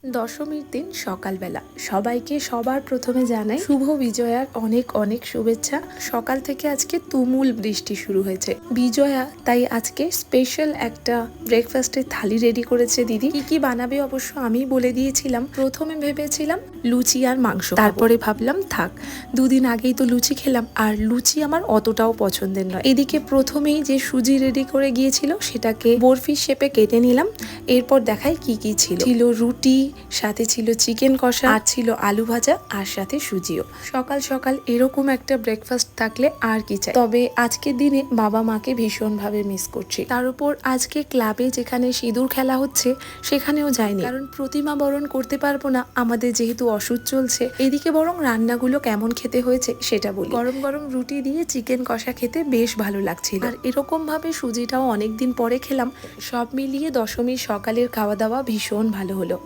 দশমীর দিন সকালবেলা সবাইকে সবার প্রথমে জানাই শুভ বিজয়ার অনেক অনেক শুভেচ্ছা। সকাল থেকে আজকে তুমুল বৃষ্টি শুরু হয়েছে। বিজয়া তাই আজকে স্পেশাল একটা ব্রেকফাস্টের থালি রেডি করেছে দিদি। কি কি বানাবে অবশ্য আমি বলে দিয়েছিলাম। প্রথমে ভেবেছিলাম লুচি আর মাংস, তারপরে ভাবলাম থাক, দুদিন আগেই তো লুচি খেলাম আর লুচি আমার অতটাও পছন্দের নয়। এদিকে প্রথমেই যে সুজি রেডি করে গিয়েছিল সেটাকে বরফির শেপে কেটে নিলাম। এরপর দেখাই কি কি ছিল। রুটি, সাথে ছিল চিকেন কষা, আর ছিল আলু ভাজা, আর সাথে সুজিও। সকাল সকাল এরকম একটা ব্রেকফাস্ট থাকলে আর কি চাই। তবে আজকের দিনে বাবা মাকে ভীষণ ভাবে মিস করছি। তার উপর আজকে ক্লাবে যেখানে সিঁদুর খেলা হচ্ছে সেখানেও যাইনি, কারণ প্রতিমা বরণ করতে পারবো না, আমাদের যেহেতু ওষুধ চলছে। এদিকে বরং রান্নাগুলো কেমন খেতে হয়েছে সেটা বলি। গরম গরম রুটি দিয়ে চিকেন কষা খেতে বেশ ভালো লাগছিল, আর এরকম ভাবে সুজিটাও অনেকদিন পরে খেলাম। সব মিলিয়ে দশমীর সকালের খাওয়া দাওয়া ভীষণ ভালো হলো।